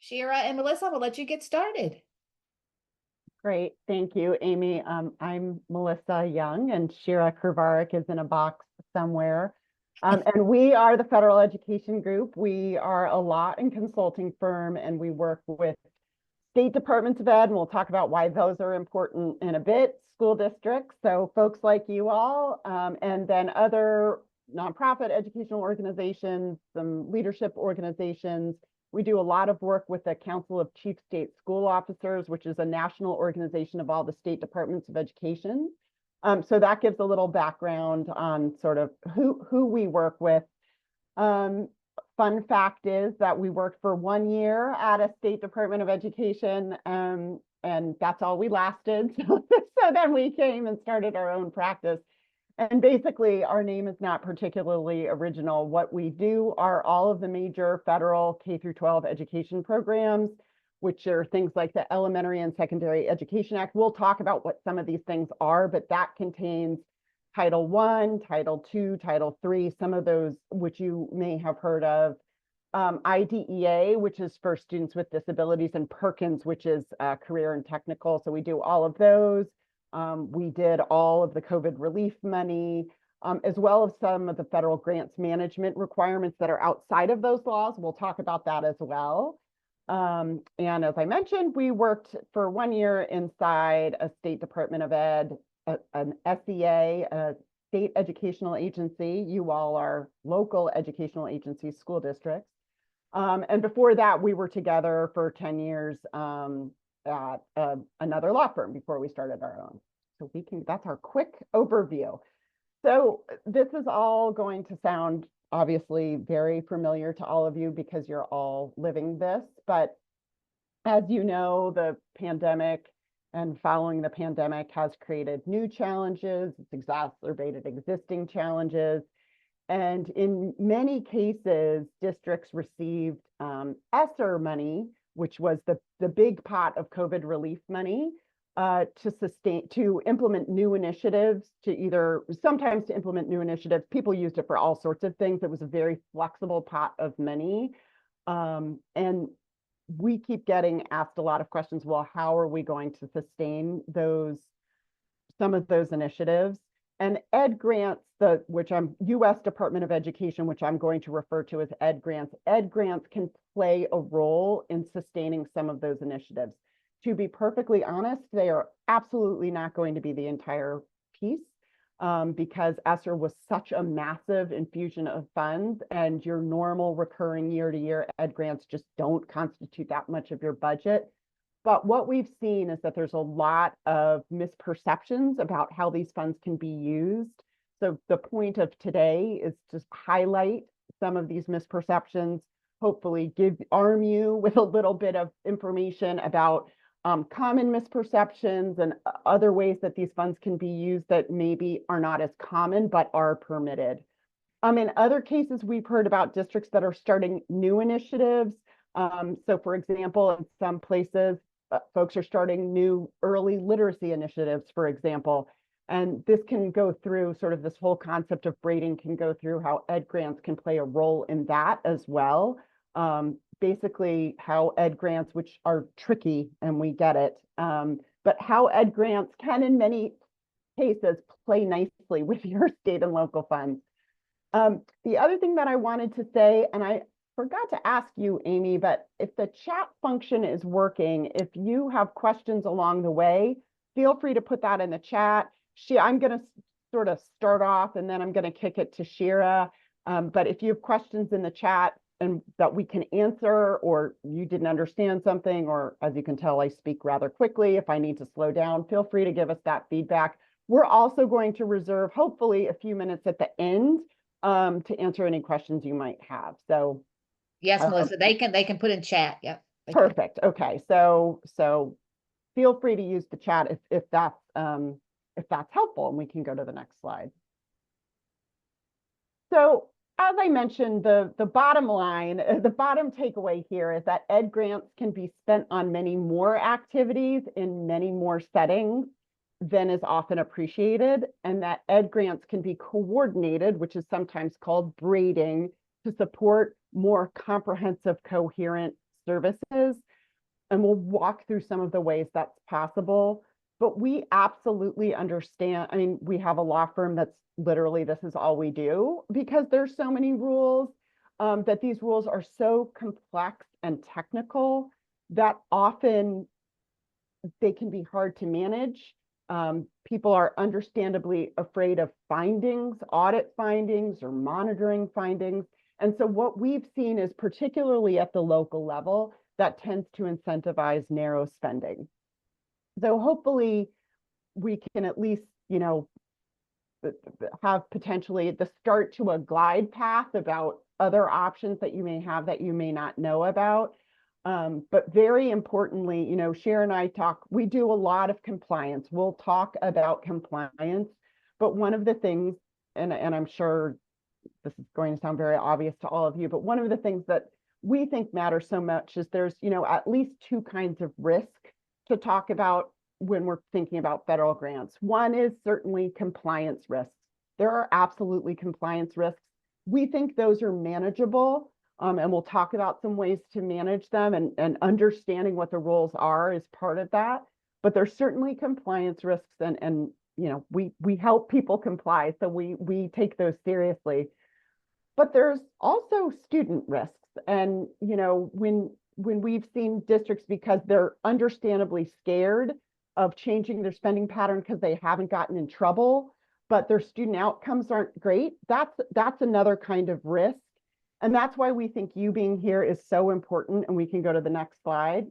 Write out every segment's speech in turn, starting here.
Shira and Melissa, we'll let you get started. Great. Thank you, Amy. I'm Melissa Young, and Shira Krvarik is in a box somewhere. And we are the Federal Education Group. We are a law and consulting firm, and we work with state departments of ed, and we'll talk about why those are important in a bit, school districts, so folks like you all, and then other nonprofit educational organizations, some leadership organizations. We do a lot of work with the Council of Chief State School Officers, which is a national organization of all the state departments of education. So that gives a little background on sort of who we work with. Fun fact is that we worked for 1 year at a State Department of Education, and that's all we lasted. So then we came and started our own practice. And basically, our name is not particularly original. What we do are all of the major federal K through 12 education programs, which are things like the Elementary and Secondary Education Act. We'll talk about what some of these things are, but that contains Title I, Title II, Title III, some of those which you may have heard of. IDEA, which is for students with disabilities, and Perkins, which is career and technical. So we do all of those. We did all of the COVID relief money, as well as some of the federal grants management requirements that are outside of those laws. We'll talk about that as well. And as I mentioned, we worked for 1 year inside a State Department of Ed, an SEA, a state educational agency. You all are local educational agencies, school districts. And before that, we were together for 10 years at another law firm before we started our own. So that's our quick overview. So this is all going to sound obviously very familiar to all of you because you're all living this. But as you know, the pandemic and following the pandemic has created new challenges. It's exacerbated existing challenges. And in many cases, districts received ESSER money, which was the big pot of COVID relief money, to implement new initiatives, sometimes to implement new initiatives. People used it for all sorts of things. It was a very flexible pot of money. And we keep getting asked a lot of questions. Well, how are we going to sustain some of those initiatives? And Ed grants, U.S. Department of Education, which I'm going to refer to as Ed grants can play a role in sustaining some of those initiatives. To be perfectly honest, they are absolutely not going to be the entire piece because ESSER was such a massive infusion of funds, and your normal recurring year-to-year Ed grants just don't constitute that much of your budget. But what we've seen is that there's a lot of misperceptions about how these funds can be used. So the point of today is to highlight some of these misperceptions, hopefully arm you with a little bit of information about common misperceptions and other ways that these funds can be used that maybe are not as common but are permitted. In other cases, we've heard about districts that are starting new initiatives. So for example, in some places, folks are starting new early literacy initiatives, for example. And this can go through sort of this whole concept of braiding can go through how Ed grants can play a role in that as well. Basically how Ed grants, which are tricky and we get it, but how Ed grants can in many cases play nicely with your state and local funds. The other thing that I wanted to say, and I forgot to ask you, Amy, but if the chat function is working, if you have questions along the way, feel free to put that in the chat. I'm going to sort of start off and then I'm going to kick it to Shira. But if you have questions in the chat and that we can answer, or you didn't understand something, or as you can tell, I speak rather quickly. If I need to slow down, feel free to give us that feedback. We're also going to reserve hopefully a few minutes at the end to answer any questions you might have. So yes, Melissa, they can put in chat. Yep. Perfect. Okay. So feel free to use the chat if that's helpful, and we can go to the next slide. So as I mentioned, the bottom line, the bottom takeaway here is that Ed grants can be spent on many more activities in many more settings than is often appreciated, and that Ed grants can be coordinated, which is sometimes called braiding, to support more comprehensive, coherent services. And we'll walk through some of the ways that's possible. But we absolutely understand. I mean, we have a law firm that's literally, this is all we do, because there's so many rules, that these rules are so complex and technical that often they can be hard to manage. People are understandably afraid of findings, audit findings, or monitoring findings. And so what we've seen is, particularly at the local level, that tends to incentivize narrow spending. So hopefully we can at least, you know, have potentially the start to a glide path about other options that you may have that you may not know about. But very importantly, you know, Cher and I we do a lot of compliance. We'll talk about compliance, but one of the things, and I'm sure this is going to sound very obvious to all of you, but one of the things that we think matters so much is there's, you know, at least two kinds of risk to talk about when we're thinking about federal grants. One is certainly compliance risks. There are absolutely compliance risks. We think those are manageable, and we'll talk about some ways to manage them, and understanding what the rules are is part of that. But there's certainly compliance risks, and you know, we help people comply, so we take those seriously. But there's also student risks. And, you know, when we've seen districts, because they're understandably scared of changing their spending pattern because they haven't gotten in trouble, but their student outcomes aren't great, that's another kind of risk. And that's why we think you being here is so important. And we can go to the next slide.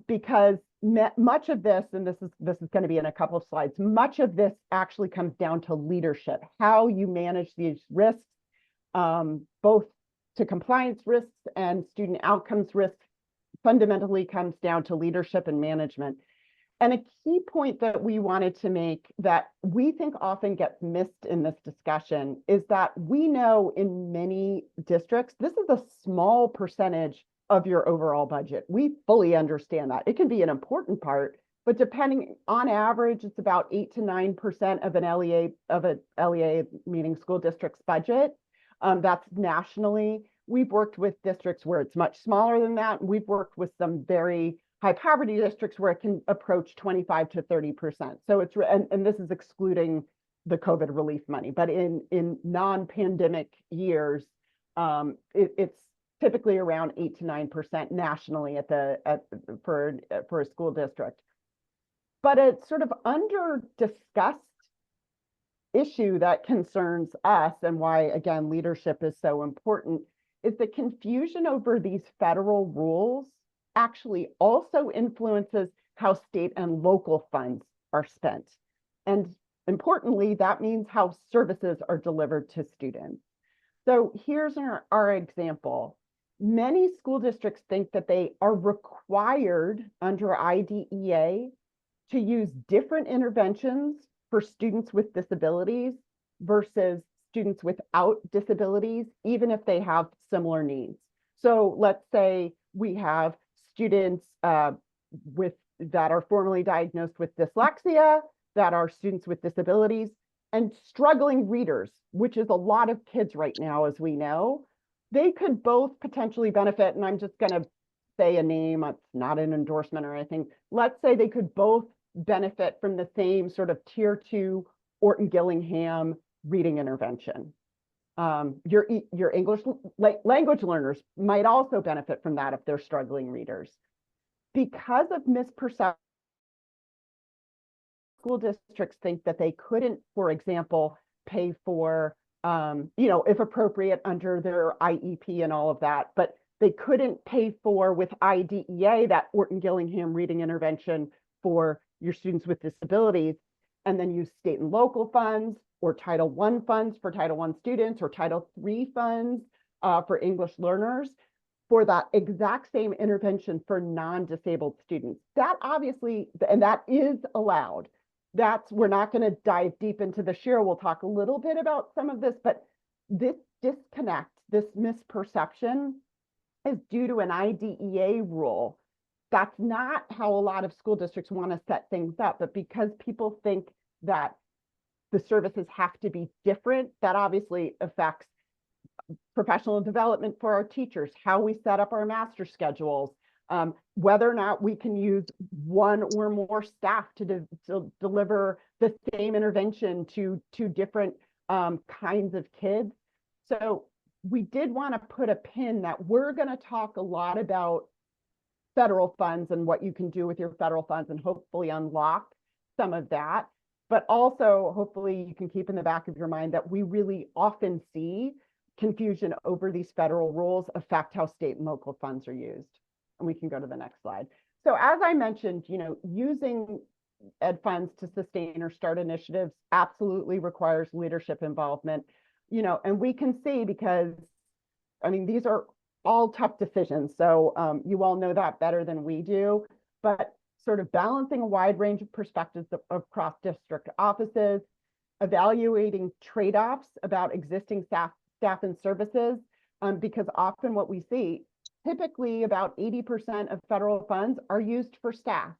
Because much of this, and this is going to be in a couple of slides, much of this actually comes down to leadership, how you manage these risks, both to compliance risks and student outcomes risks, fundamentally comes down to leadership and management. And a key point that we wanted to make that we think often gets missed in this discussion is that we know in many districts, this is a small percentage of your overall budget. We fully understand that. It can be an important part, but depending, on average, it's about 8 to 9% of an LEA, meaning school district's budget. That's nationally. We've worked with districts where it's much smaller than that. We've worked with some very high poverty districts where it can approach 25 to 30%. So it's, and this is excluding the COVID relief money, but in non-pandemic years, it's typically around 8 to 9% nationally for a school district. But a sort of under discussed issue that concerns us, and why, again, leadership is so important, is the confusion over these federal rules actually also influences how state and local funds are spent. And importantly, that means how services are delivered to students. So here's our example. Many school districts think that they are required under IDEA to use different interventions for students with disabilities versus students without disabilities, even if they have similar needs. So let's say we have students that are formally diagnosed with dyslexia, that are students with disabilities, and struggling readers, which is a lot of kids right now, as we know. They could both potentially benefit, and I'm just going to say a name, it's not an endorsement or anything. Let's say they could both benefit from the same sort of tier 2 Orton-Gillingham reading intervention. Your English language learners might also benefit from that if they're struggling readers. Because of misperception, school districts think that they couldn't, for example, pay for, you know, if appropriate under their IEP and all of that, but they couldn't pay for, with IDEA, that Orton-Gillingham reading intervention for your students with disabilities, and then use state and local funds or Title I funds for Title I students, or Title III funds for English learners for that exact same intervention for non-disabled students. That obviously, and that is allowed. We're not going to dive deep into the share. We'll talk a little bit about some of this, but this disconnect, this misperception is due to an IDEA rule. That's not how a lot of school districts want to set things up, but because people think that the services have to be different, that obviously affects professional development for our teachers, how we set up our master schedules, whether or not we can use one or more staff to deliver the same intervention to different kinds of kids. So we did want to put a pin that we're going to talk a lot about federal funds and what you can do with your federal funds and hopefully unlock some of that. But also, hopefully, you can keep in the back of your mind that we really often see confusion over these federal rules affect how state and local funds are used. And we can go to the next slide. So as I mentioned, using ed funds to sustain or start initiatives absolutely requires leadership involvement, and we can see because, I mean, these are all tough decisions. So you all know that better than we do, but sort of balancing a wide range of perspectives across district offices, evaluating trade-offs about existing staff and services, because often what we see, typically about 80% of federal funds are used for staff.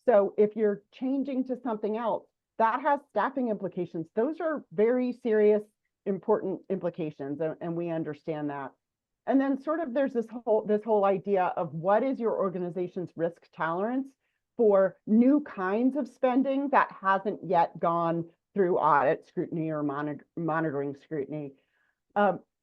So if you're changing to something else, that has staffing implications. Those are very serious, important implications, and we understand that. And then sort of there's this whole idea of what is your organization's risk tolerance for new kinds of spending that hasn't yet gone through audit scrutiny or monitoring scrutiny.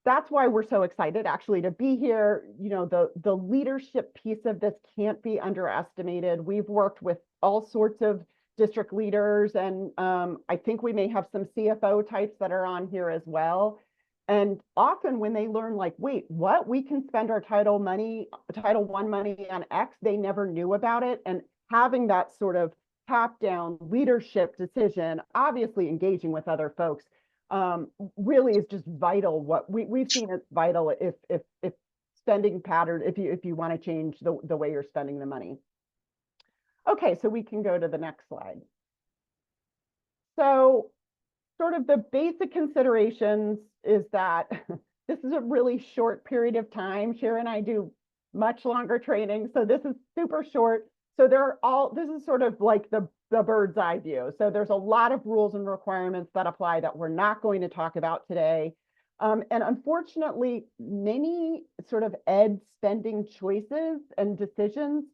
That's why we're so excited actually to be here. The leadership piece of this can't be underestimated. We've worked with all sorts of district leaders, and I think we may have some CFO types that are on here as well. And often when they learn, like, wait, what? We can spend our Title I money on X, they never knew about it. And having that sort of top-down leadership decision, obviously engaging with other folks, really is just vital. What we've seen it's vital if spending pattern, if you want to change the way you're spending the money. Okay, so we can go to the next slide. So sort of the basic considerations is that this is a really short period of time. Shira and I do much longer training, so this is super short. So this is sort of like the bird's eye view. So there's a lot of rules and requirements that apply that we're not going to talk about today. And unfortunately, many sort of ed spending choices and decisions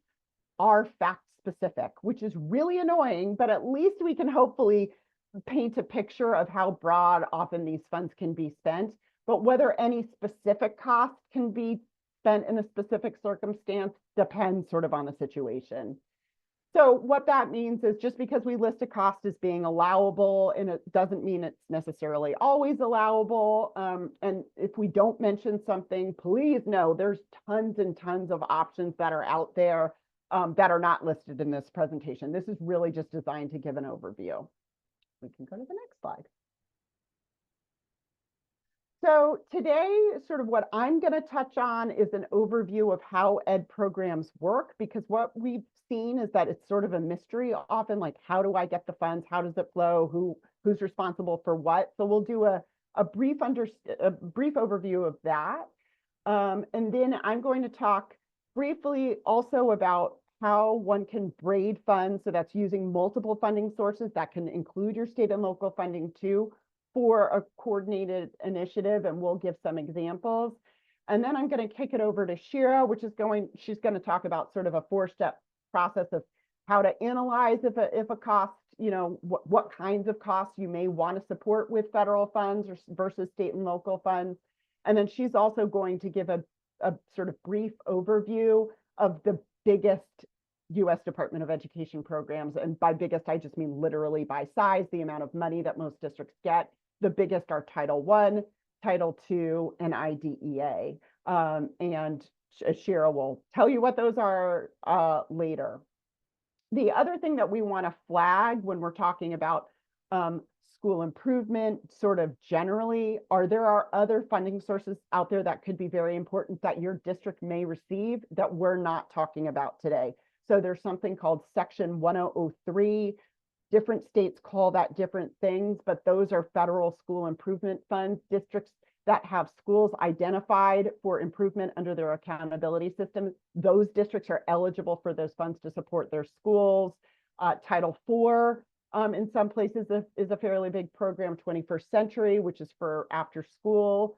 are fact specific, which is really annoying, but at least we can hopefully paint a picture of how broad often these funds can be spent. But whether any specific cost can be spent in a specific circumstance depends sort of on the situation. So what that means is just because we list a cost as being allowable, and it doesn't mean it's necessarily always allowable. And if we don't mention something, please know there's tons and tons of options that are out there that are not listed in this presentation. This is really just designed to give an overview. We can go to the next slide. So today, sort of what I'm going to touch on is an overview of how ed programs work, because what we've seen is that it's sort of a mystery often, like, how do I get the funds? How does it flow? Who's responsible for what? So we'll do a brief overview of that. And then I'm going to talk briefly also about how one can braid funds. So that's using multiple funding sources that can include your state and local funding too, for a coordinated initiative, and we'll give some examples. And then I'm going to kick it over to Shira, she's going to talk about sort of a 4-step process of how to analyze if a cost, what kinds of costs you may want to support with federal funds versus state and local funds. And then she's also going to give a sort of brief overview of the biggest U.S. Department of Education programs. And by biggest, I just mean literally by size, the amount of money that most districts get. The biggest are Title I, Title II, and IDEA. And Shira will tell you what those are later. The other thing that we want to flag when we're talking about school improvement, sort of generally, there are other funding sources out there that could be very important that your district may receive that we're not talking about today. So there's something called Section 1003. Different states call that different things, but those are federal school improvement funds. Districts that have schools identified for improvement under their accountability system, those districts are eligible for those funds to support their schools. Title IV in some places is a fairly big program, 21st Century, which is for after school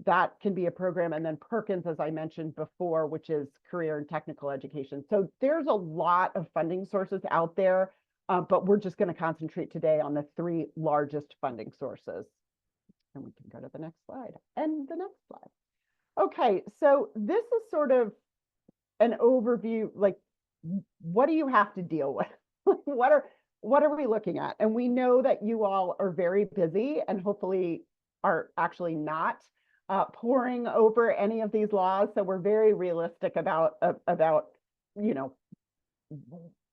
that can be a program. And then Perkins, as I mentioned before, which is career and technical education. So there's a lot of funding sources out there, but we're just going to concentrate today on the 3 largest funding sources. And we can go to the next slide and the next slide. Okay, so this is sort of an overview, like, what do you have to deal with? What are we looking at? And we know that you all are very busy and hopefully are actually not poring over any of these laws. So we're very realistic about you know,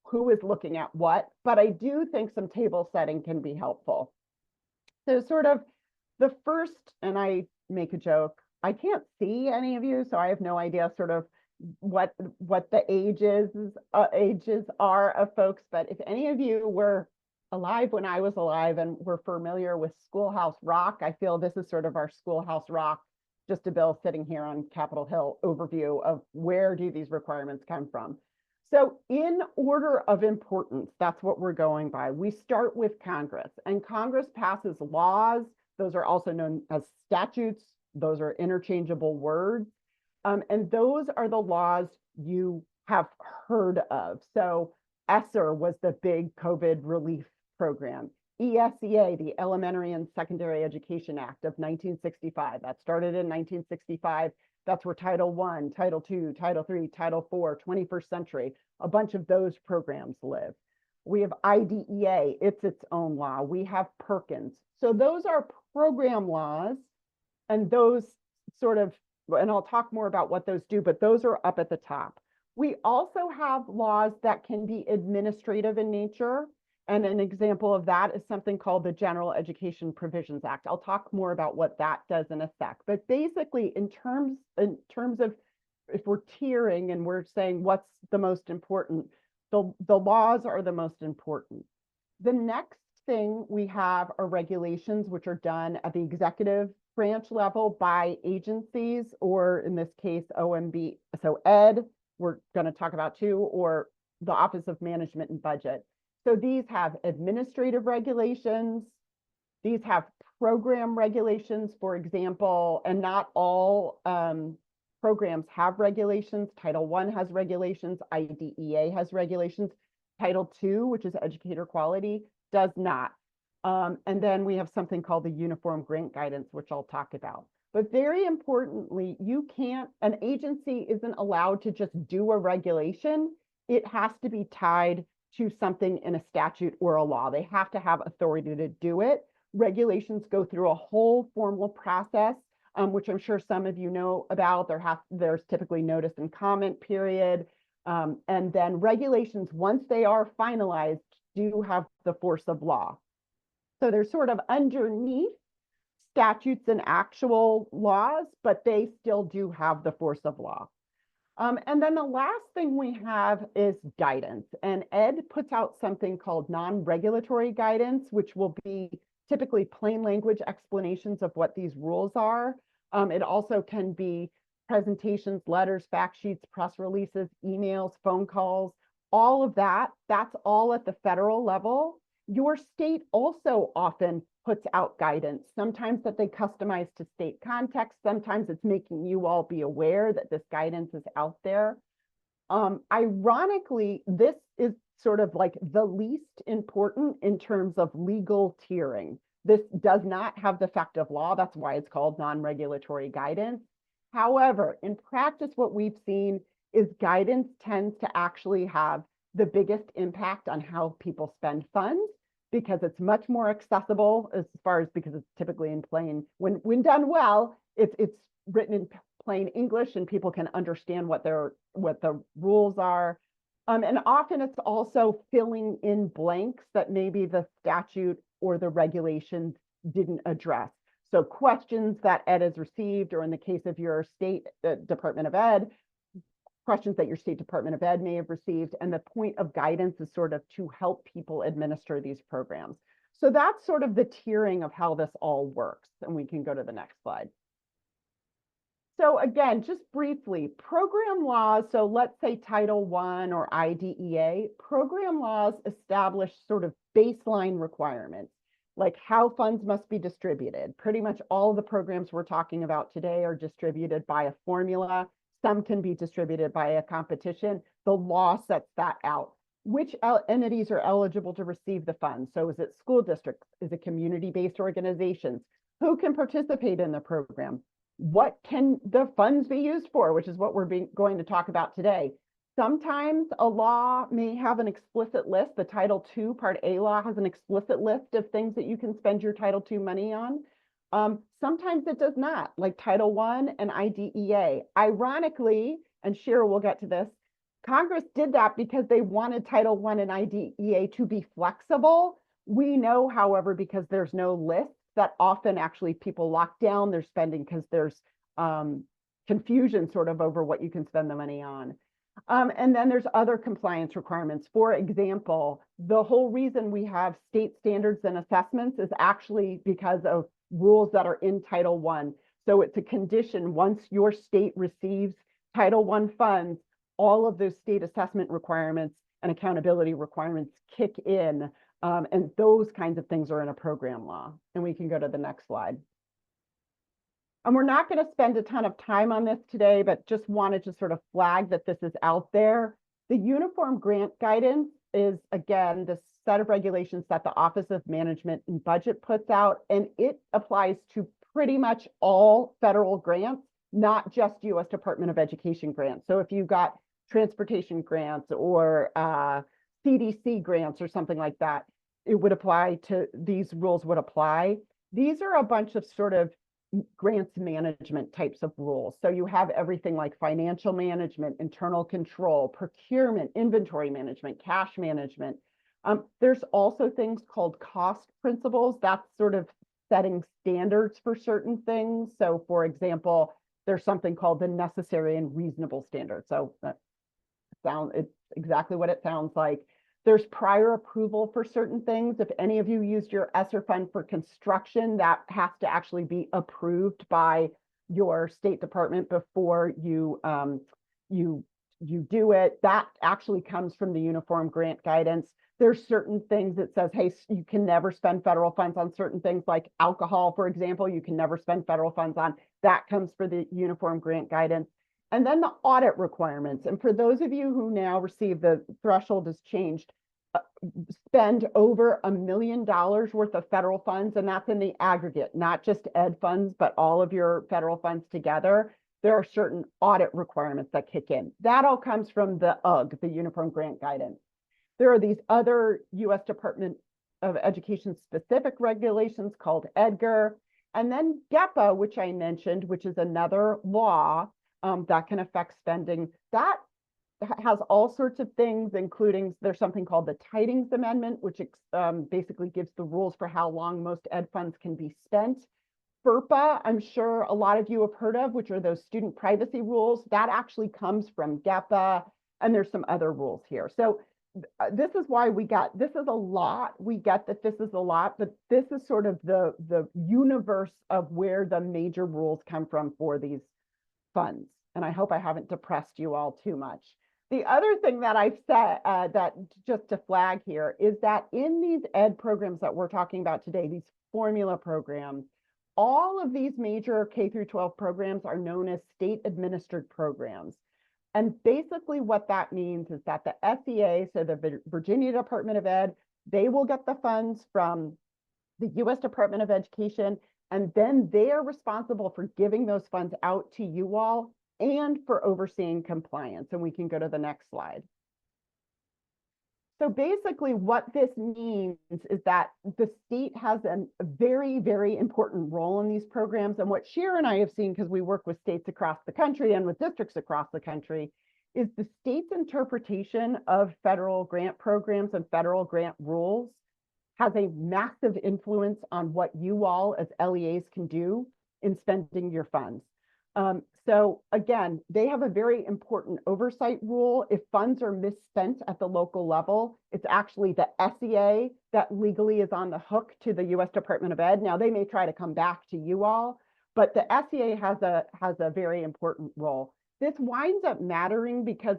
who is looking at what, but I do think some table setting can be helpful. So sort of the first, and I make a joke, I can't see any of you, so I have no idea sort of what the ages are of folks, but if any of you were alive when I was alive and were familiar with Schoolhouse Rock, I feel this is sort of our Schoolhouse Rock, just a bill sitting here on Capitol Hill overview of where do these requirements come from. So in order of importance, that's what we're going by. We start with Congress, and Congress passes laws. Those are also known as statutes. Those are interchangeable words. And those are the laws you have heard of. So ESSER was the big COVID relief program. ESEA, the Elementary and Secondary Education Act of 1965. That started in 1965. That's where Title I, Title II, Title III, Title IV, 21st century, a bunch of those programs live. We have IDEA, it's its own law. We have Perkins. So those are program laws, and those sort of, and I'll talk more about what those do, but those are up at the top. We also have laws that can be administrative in nature. And an example of that is something called the General Education Provisions Act. I'll talk more about what that does in a sec. But basically, in terms of if we're tiering and we're saying what's the most important, the laws are the most important. The next thing we have are regulations, which are done at the executive branch level by agencies, or in this case, OMB, so ED, we're going to talk about too, or the Office of Management and Budget. So these have administrative regulations, these have program regulations, for example, and not all programs have regulations. Title I has regulations, IDEA has regulations. Title II, which is educator quality, does not. And then we have something called the Uniform Grant Guidance, which I'll talk about. But very importantly, an agency isn't allowed to just do a regulation. It has to be tied to something in a statute or a law. They have to have authority to do it. Regulations go through a whole formal process, which I'm sure some of you know about. There's typically notice and comment period. And then regulations, once they are finalized, do have the force of law. So they're sort of underneath statutes and actual laws, but they still do have the force of law. And then the last thing we have is guidance. And ED puts out something called non-regulatory guidance, which will be typically plain language explanations of what these rules are. It also can be presentations, letters, fact sheets, press releases, emails, phone calls, all of that. That's all at the federal level. Your state also often puts out guidance, sometimes that they customize to state context. Sometimes it's making you all be aware that this guidance is out there. Ironically, this is sort of like the least important in terms of legal tiering. This does not have the effect of law. That's why it's called non-regulatory guidance. However, in practice, what we've seen is guidance tends to actually have the biggest impact on how people spend funds, because it's much more accessible because it's typically in plain, when done well, it's written in plain English and people can understand what the rules are. And often it's also filling in blanks that maybe the statute or the regulations didn't address. So questions that ED has received, or in the case of your state Department of Ed, questions that your state Department of Ed may have received. And the point of guidance is sort of to help people administer these programs. So that's sort of the tiering of how this all works. And we can go to the next slide. So again, just briefly, program laws. So let's say Title I or IDEA, program laws establish sort of baseline requirements. like how funds must be distributed. Pretty much all of the programs we're talking about today are distributed by a formula. Some can be distributed by a competition. The law sets that out. Which entities are eligible to receive the funds? So is it school districts? Is it community-based organizations? Who can participate in the program? What can the funds be used for, which is what we're going to talk about today. Sometimes a law may have an explicit list. The Title II Part A law has an explicit list of things that you can spend your Title II money on. Sometimes it does not, like Title I and IDEA. Ironically, and Shira will get to this, Congress did that because they wanted Title I and IDEA to be flexible. We know, however, because there's no list, that often actually people lock down their spending because there's confusion sort of over what you can spend the money on. And then there's other compliance requirements. For example, the whole reason we have state standards and assessments is actually because of rules that are in Title I. So it's a condition once your state receives Title I funds, all of those state assessment requirements and accountability requirements kick in. And those kinds of things are in a program law. And we can go to the next slide. And we're not going to spend a ton of time on this today, but just wanted to sort of flag that this is out there. The Uniform Grant Guidance is, again, the set of regulations that the Office of Management and Budget puts out, and it applies to pretty much all federal grants, not just U.S. Department of Education grants. So if you've got transportation grants or CDC grants or something like that, it would apply to, these rules would apply. These are a bunch of sort of grants management types of rules. So you have everything like financial management, internal control, procurement, inventory management, cash management. There's also things called cost principles. That's sort of setting standards for certain things. So for example, there's something called the necessary and reasonable standard. So it's exactly what it sounds like. There's prior approval for certain things. If any of you used your ESSER fund for construction, that has to actually be approved by your state department before you do it. That actually comes from the Uniform Grant Guidance. There's certain things that says, hey, you can never spend federal funds on certain things like alcohol, for example, you can never spend federal funds on. That comes for the Uniform Grant Guidance. And then the audit requirements. And for those of you who now receive, the threshold has changed, spend over $1 million worth of federal funds, and that's in the aggregate, not just ed funds, but all of your federal funds together. There are certain audit requirements that kick in. That all comes from the UGG, the Uniform Grant Guidance. There are these other U.S. Department of Education specific regulations called EDGAR, and then GEPA, which I mentioned, which is another law that can affect spending. That has all sorts of things, including there's something called the Tidings Amendment, which basically gives the rules for how long most ed funds can be spent. FERPA, I'm sure a lot of you have heard of, which are those student privacy rules. That actually comes from GEPA, and there's some other rules here. So this is why this is a lot. We get that this is a lot, but this is sort of the universe of where the major rules come from for these funds. And I hope I haven't depressed you all too much. The other thing that I've said, that just to flag here, is that in these ed programs that we're talking about today, these formula programs, all of these major K through 12 programs are known as state administered programs. And basically what that means is that the SEA, so the Virginia Department of Ed, they will get the funds from the U.S. Department of Education, and then they are responsible for giving those funds out to you all and for overseeing compliance. And we can go to the next slide. So basically what this means is that the state has a very, very important role in these programs. And what Shira and I have seen, because we work with states across the country and with districts across the country, is the state's interpretation of federal grant programs and federal grant rules has a massive influence on what you all as LEAs can do in spending your funds. So again, they have a very important oversight rule. If funds are misspent at the local level, it's actually the SEA that legally is on the hook to the U.S. Department of Ed. Now they may try to come back to you all, but the SEA has a very important role. This winds up mattering because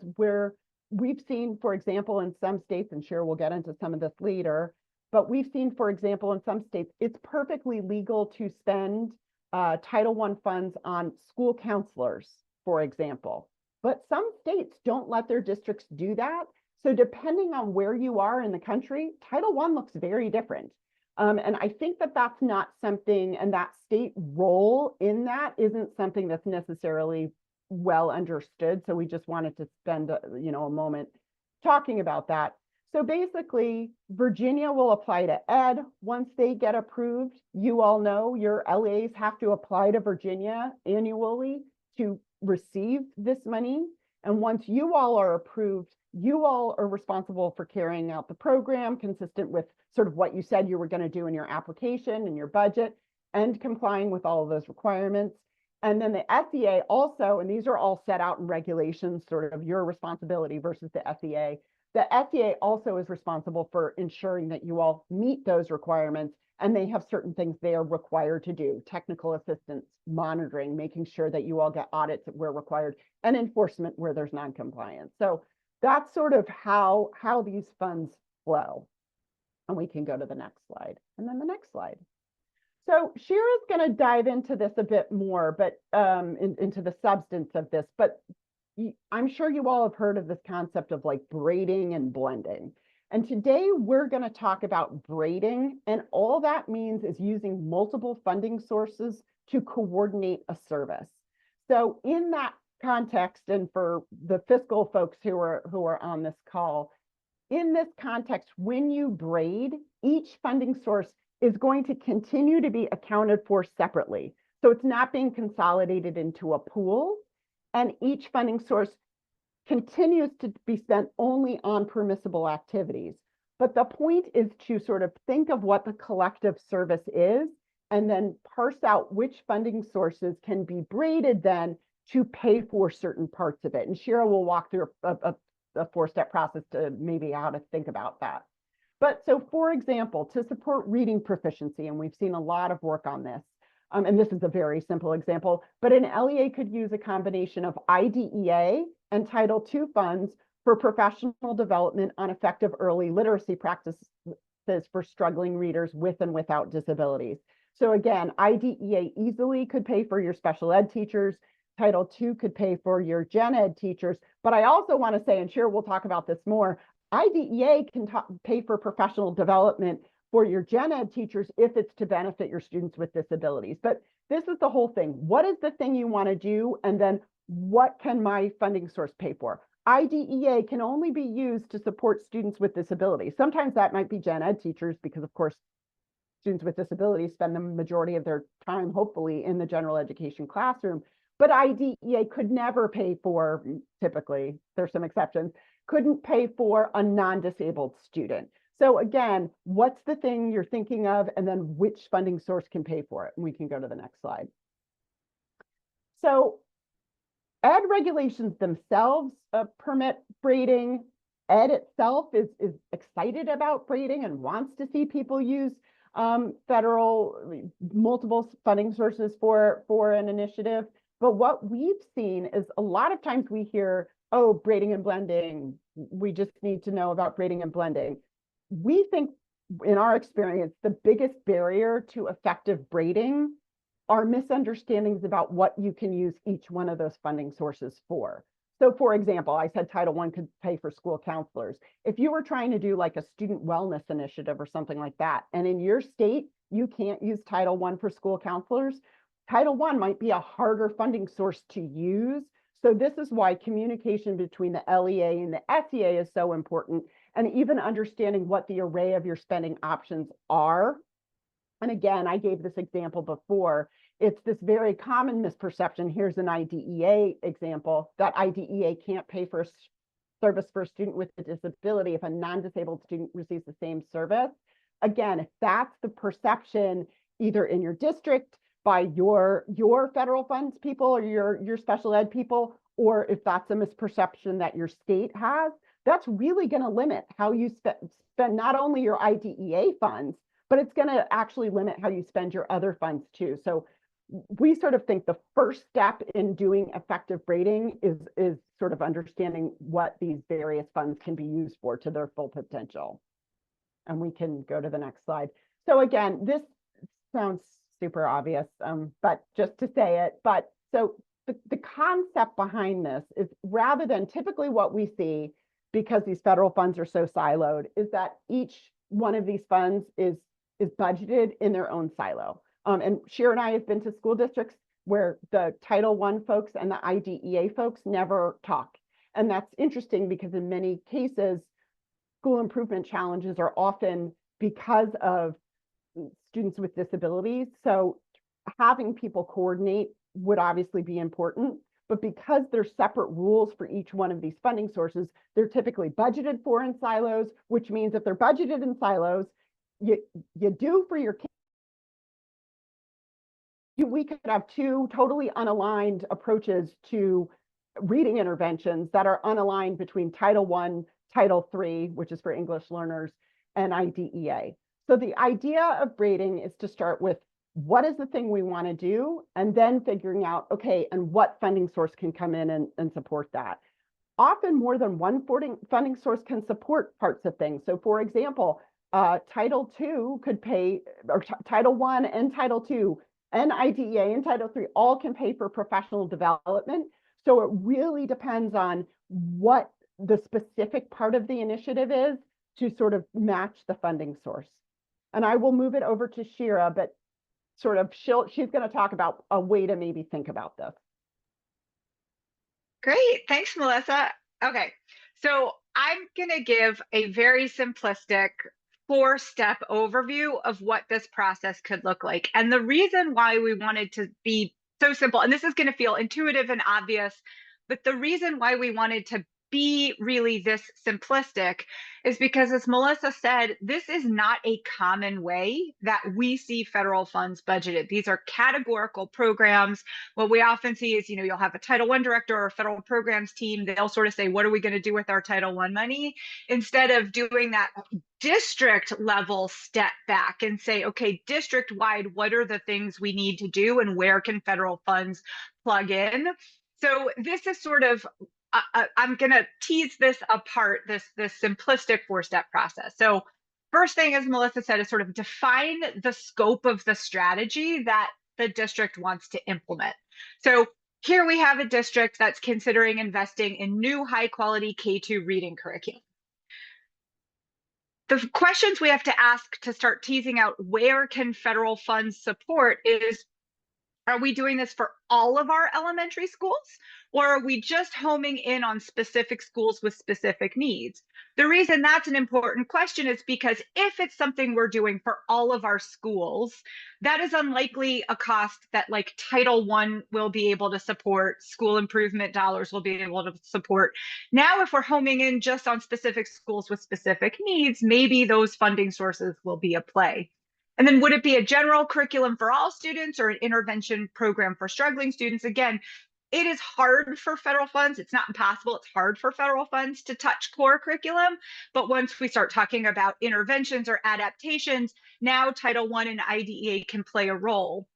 we've seen, for example, in some states, and sure we'll get into some of this later, but we've seen, for example, in some states, it's perfectly legal to spend Title I funds on school counselors, for example. But some states don't let their districts do that. So depending on where you are in the country, Title I looks very different. And I think that that's not something, and that state role in that isn't something that's necessarily well understood. So we just wanted to spend a moment talking about that. So basically, Virginia will apply to Ed. Once they get approved, you all know your LAs have to apply to Virginia annually to receive this money. And once you all are approved, you all are responsible for carrying out the program consistent with sort of what you said you were going to do in your application and your budget and complying with all of those requirements. And then the SEA also, and these are all set out in regulations, sort of your responsibility versus the SEA. The SEA also is responsible for ensuring that you all meet those requirements, and they have certain things they are required to do: technical assistance, monitoring, making sure that you all get audits where required, and enforcement where there's non-compliance. So that's sort of how these funds flow. And we can go to the next slide, and then the next slide. So Shira's going to dive into this a bit more, but into the substance of this, but I'm sure you all have heard of this concept of like braiding and blending. And today we're going to talk about braiding, and all that means is using multiple funding sources to coordinate a service. So in that context, and for the fiscal folks who are on this call, in this context, when you braid, each funding source is going to continue to be accounted for separately. So it's not being consolidated into a pool, and each funding source continues to be spent only on permissible activities. But the point is to sort of think of what the collective service is, and then parse out which funding sources can be braided then to pay for certain parts of it. And Shira will walk through a four-step process to maybe how to think about that. But so, for example, to support reading proficiency, and we've seen a lot of work on this, and this is a very simple example, but an LEA could use a combination of IDEA and Title II funds for professional development on effective early literacy practices for struggling readers with and without disabilities. So again, IDEA easily could pay for your special ed teachers. Title II could pay for your gen ed teachers. But I also want to say, and Shira will talk about this more, IDEA can pay for professional development for your gen ed teachers if it's to benefit your students with disabilities. But this is the whole thing. What is the thing you want to do? And then what can my funding source pay for? IDEA can only be used to support students with disabilities. Sometimes that might be gen ed teachers because, of course, students with disabilities spend the majority of their time, hopefully, in the general education classroom. But IDEA could never pay for, typically, there's some exceptions, couldn't pay for a non-disabled student. So again, what's the thing you're thinking of, and then which funding source can pay for it? And we can go to the next slide. So ed regulations themselves permit braiding. Ed itself is excited about braiding and wants to see people use federal multiple funding sources for an initiative. But what we've seen is a lot of times we hear, oh, braiding and blending, we just need to know about braiding and blending. We think, in our experience, the biggest barrier to effective braiding are misunderstandings about what you can use each one of those funding sources for. So for example, I said Title I could pay for school counselors. If you were trying to do like a student wellness initiative or something like that, and in your state, you can't use Title I for school counselors, Title I might be a harder funding source to use. So this is why communication between the LEA and the SEA is so important, and even understanding what the array of your spending options are. And again, I gave this example before. It's this very common misperception. Here's an IDEA example, that IDEA can't pay for a service for a student with a disability if a non-disabled student receives the same service. Again, if that's the perception, either in your district by your federal funds people or your special ed people, or if that's a misperception that your state has, that's really going to limit how you spend not only your IDEA funds, but it's going to actually limit how you spend your other funds too. So we sort of think the first step in doing effective braiding is sort of understanding what these various funds can be used for to their full potential. And we can go to the next slide. So again, this sounds super obvious, but just to say it, so the concept behind this is, rather than typically what we see, because these federal funds are so siloed, is that each one of these funds is budgeted in their own silo. And Shira and I have been to school districts where the Title I folks and the IDEA folks never talk. And that's interesting because in many cases, school improvement challenges are often because of students with disabilities. So having people coordinate would obviously be important, but because there's separate rules for each one of these funding sources, they're typically budgeted for in silos, which means if they're budgeted in silos, you do for your kids. We could have two totally unaligned approaches to reading interventions that are unaligned between Title I, Title III, which is for English learners, and IDEA. So the idea of grading is to start with what is the thing we want to do, and then figuring out, okay, and what funding source can come in and support that. Often more than one funding source can support parts of things. So for example, Title II could pay, or Title I and Title II and IDEA and Title III all can pay for professional development. So it really depends on what the specific part of the initiative is to sort of match the funding source. And I will move it over to Shira, but sort of she's going to talk about a way to maybe think about this. Great, thanks, Melissa. Okay, so I'm going to give a very simplistic 4-step overview of what this process could look like. And the reason why we wanted to be so simple, and this is going to feel intuitive and obvious, but the reason why we wanted to be really this simplistic is because, as Melissa said, this is not a common way that we see federal funds budgeted. These are categorical programs. What we often see is, you'll have a Title I director or a federal programs team. They'll sort of say, what are we going to do with our Title I money? Instead of doing that district level step back and say, okay, district wide, what are the things we need to do and where can federal funds plug in? So this is sort of I'm going to tease this apart, this simplistic 4-step process. So first thing, as Melissa said, is sort of define the scope of the strategy that the district wants to implement. So here we have a district that's considering investing in new high quality K-2 reading curriculum. The questions we have to ask to start teasing out where can federal funds support is, are we doing this for all of our elementary schools, or are we just homing in on specific schools with specific needs? The reason that's an important question is because if it's something we're doing for all of our schools, that is unlikely a cost that like Title I will be able to support, school improvement dollars will be able to support. Now, if we're homing in just on specific schools with specific needs, maybe those funding sources will be a play. And then would it be a general curriculum for all students or an intervention program for struggling students? Again, it is hard for federal funds. It's not impossible. It's hard for federal funds to touch core curriculum. But once we start talking about interventions or adaptations, now Title I and IDEA can play a role.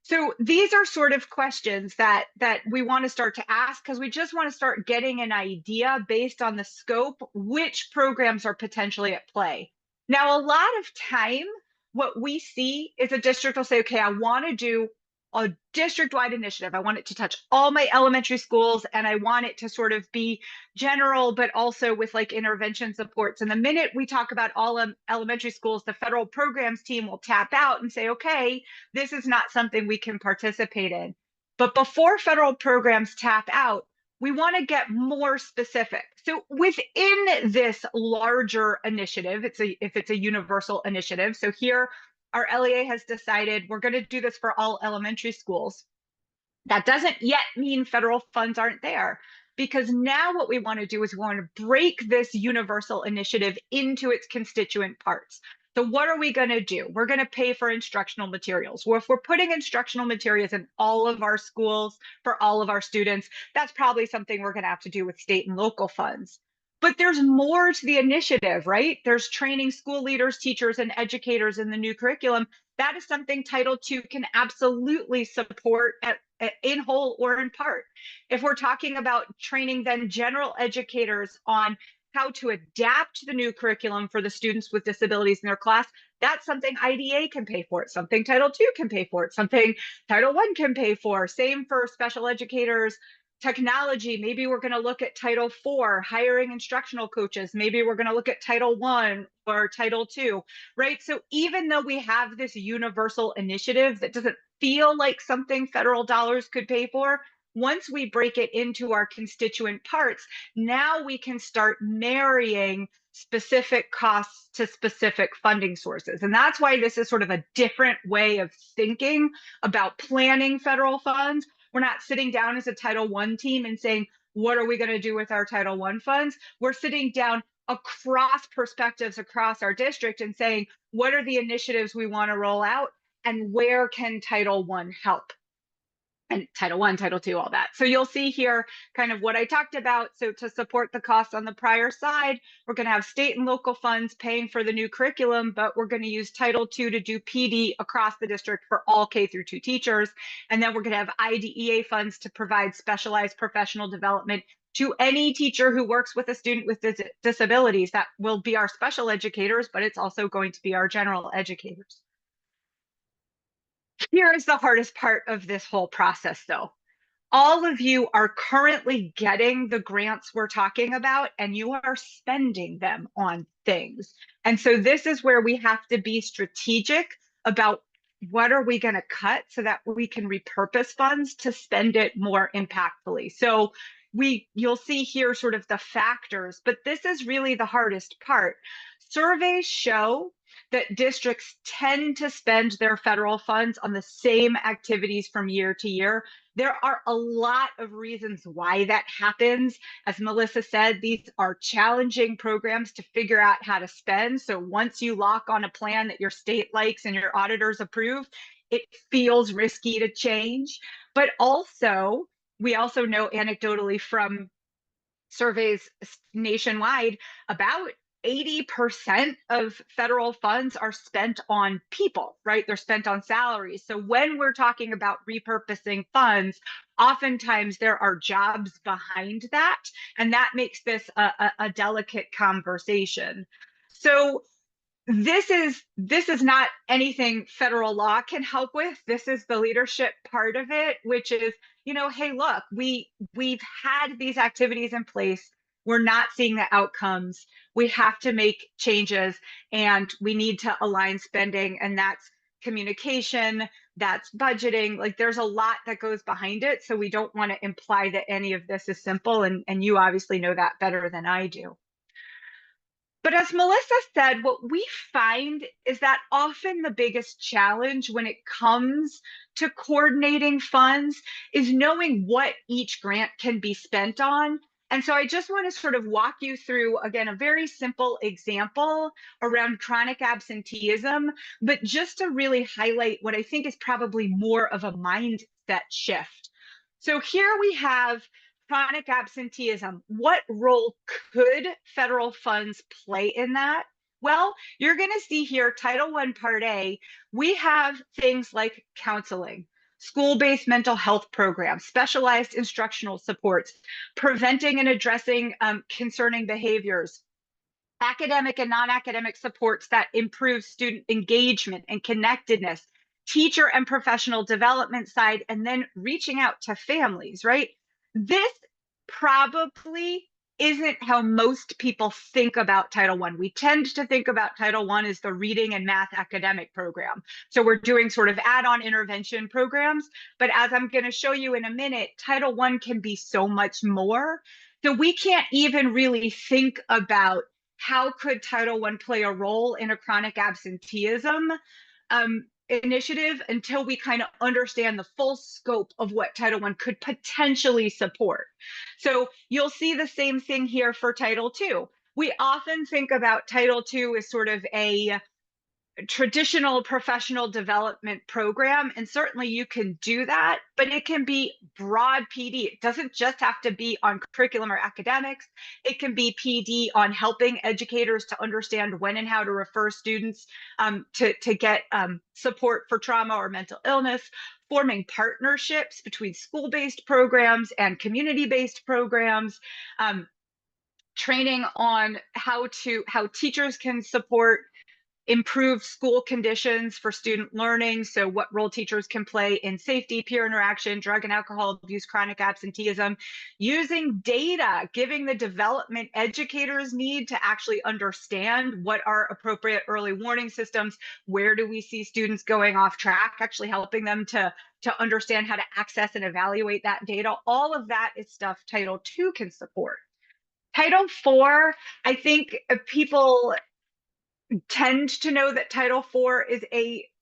So these are sort of questions that we want to start to ask because we just want to start getting an idea based on the scope, which programs are potentially at play. Now, a lot of time, what we see is a district will say, okay, I want to do a district-wide initiative. I want it to touch all my elementary schools, and I want it to sort of be general, but also with like intervention supports. And the minute we talk about all elementary schools, the federal programs team will tap out and say, okay, this is not something we can participate in. But before federal programs tap out, we want to get more specific. So within this larger initiative, if it's a universal initiative, so here our LEA has decided we're going to do this for all elementary schools. That doesn't yet mean federal funds aren't there, because now what we want to do is we want to break this universal initiative into its constituent parts. So what are we going to do? We're going to pay for instructional materials. Well, if we're putting instructional materials in all of our schools for all of our students, that's probably something we're going to have to do with state and local funds. But there's more to the initiative, right? There's training school leaders, teachers, and educators in the new curriculum. That is something Title II can absolutely support in whole or in part. If we're talking about training then general educators on how to adapt the new curriculum for the students with disabilities in their class, that's something IDA can pay for. It's something Title II can pay for. It's something Title I can pay for. Same for special educators. Technology, maybe we're going to look at Title IV, hiring instructional coaches. Maybe we're going to look at Title I or Title II, right? So even though we have this universal initiative that doesn't feel like something federal dollars could pay for, once we break it into our constituent parts, now we can start marrying specific costs to specific funding sources. And that's why this is sort of a different way of thinking about planning federal funds. We're not sitting down as a Title I team and saying, what are we going to do with our Title I funds? We're sitting down across perspectives across our district and saying, what are the initiatives we want to roll out and where can Title I help? And Title I, Title II, all that. So you'll see here kind of what I talked about. So to support the costs on the prior side, we're going to have state and local funds paying for the new curriculum, but we're going to use Title II to do PD across the district for all K through 2 teachers. And then we're going to have IDEA funds to provide specialized professional development to any teacher who works with a student with disabilities. That will be our special educators, but it's also going to be our general educators. Here is the hardest part of this whole process, though. All of you are currently getting the grants we're talking about, and you are spending them on things. And so this is where we have to be strategic about what are we going to cut so that we can repurpose funds to spend it more impactfully. So you'll see here sort of the factors, but this is really the hardest part. Surveys show that districts tend to spend their federal funds on the same activities from year to year. There are a lot of reasons why that happens. As Melissa said, these are challenging programs to figure out how to spend. So once you lock on a plan that your state likes and your auditors approve, it feels risky to change. But also, we also know anecdotally from surveys nationwide, about 80% of federal funds are spent on people, right? They're spent on salaries. So when we're talking about repurposing funds, oftentimes there are jobs behind that, and that makes this a delicate conversation. So this is not anything federal law can help with. This is the leadership part of it, which is, hey, look, we've had these activities in place. We're not seeing the outcomes. We have to make changes, and we need to align spending, and that's communication, that's budgeting. Like, there's a lot that goes behind it. So we don't want to imply that any of this is simple, and you obviously know that better than I do. But as Melissa said, what we find is that often the biggest challenge when it comes to coordinating funds is knowing what each grant can be spent on. And so I just want to sort of walk you through, again, a very simple example around chronic absenteeism, but just to really highlight what I think is probably more of a mindset shift. So here we have chronic absenteeism. What role could federal funds play in that? Well, you're going to see here, Title I, Part A, we have things like counseling, school-based mental health programs, specialized instructional supports, preventing and addressing concerning behaviors, academic and non-academic supports that improve student engagement and connectedness, teacher and professional development side, and then reaching out to families, right? This probably isn't how most people think about Title I. We tend to think about Title I as the reading and math academic program. So we're doing sort of add-on intervention programs. But as I'm going to show you in a minute, Title I can be so much more. So we can't even really think about how could Title I play a role in a chronic absenteeism initiative until we kind of understand the full scope of what Title I could potentially support. So you'll see the same thing here for Title II. We often think about Title II as sort of a traditional professional development program, and certainly you can do that, but it can be broad PD. It doesn't just have to be on curriculum or academics. It can be PD on helping educators to understand when and how to refer students to get support for trauma or mental illness, forming partnerships between school-based programs and community-based programs, training on how teachers can support improved school conditions for student learning. So what role teachers can play in safety, peer interaction, drug and alcohol abuse, chronic absenteeism, using data, giving the development educators need to actually understand what are appropriate early warning systems, where do we see students going off track, actually helping them to understand how to access and evaluate that data. All of that is stuff Title II can support. Title IV, I think people tend to know that Title IV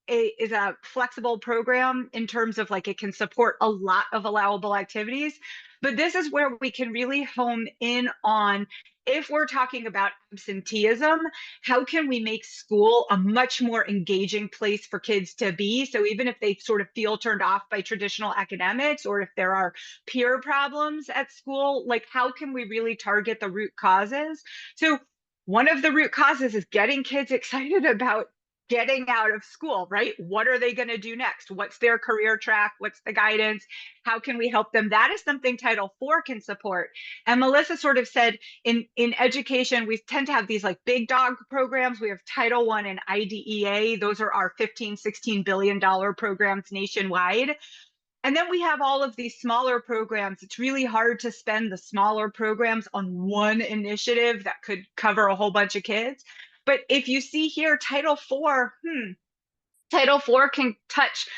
is a flexible program in terms of like it can support a lot of allowable activities. But this is where we can really hone in on, if we're talking about absenteeism, how can we make school a much more engaging place for kids to be? So even if they sort of feel turned off by traditional academics, or if there are peer problems at school, like how can we really target the root causes? So one of the root causes is getting kids excited about getting out of school, right? What are they going to do next? What's their career track? What's the guidance? How can we help them? That is something Title IV can support. And Melissa sort of said in education, we tend to have these like big dog programs. We have Title I and IDEA. Those are our $15-16 billion programs nationwide. And then we have all of these smaller programs. It's really hard to spend the smaller programs on one initiative that could cover a whole bunch of kids. But if you see here, Title IV, Title IV can touch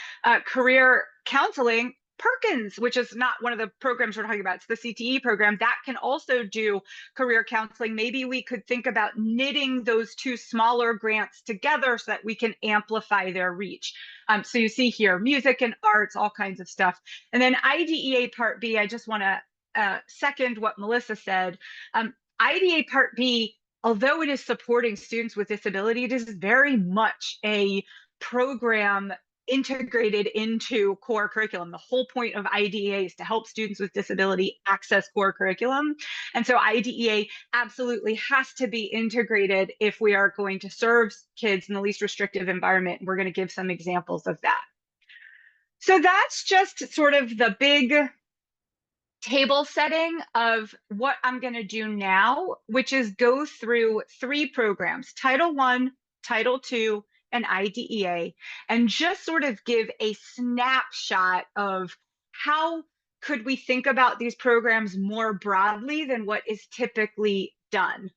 career counseling. Perkins, which is not one of the programs we're talking about, it's the CTE program, that can also do career counseling. Maybe we could think about knitting those two smaller grants together so that we can amplify their reach. So you see here, music and arts, all kinds of stuff. And then IDEA Part B, I just want to second what Melissa said. IDEA Part B, although it is supporting students with disability, it is very much a program integrated into core curriculum. The whole point of IDEA is to help students with disability access core curriculum. And so IDEA absolutely has to be integrated if we are going to serve kids in the least restrictive environment. We're going to give some examples of that. So that's just sort of the big table setting of what I'm going to do now, which is go through 3 programs, Title I, Title II, and IDEA, and just sort of give a snapshot of how could we think about these programs more broadly than what is typically done.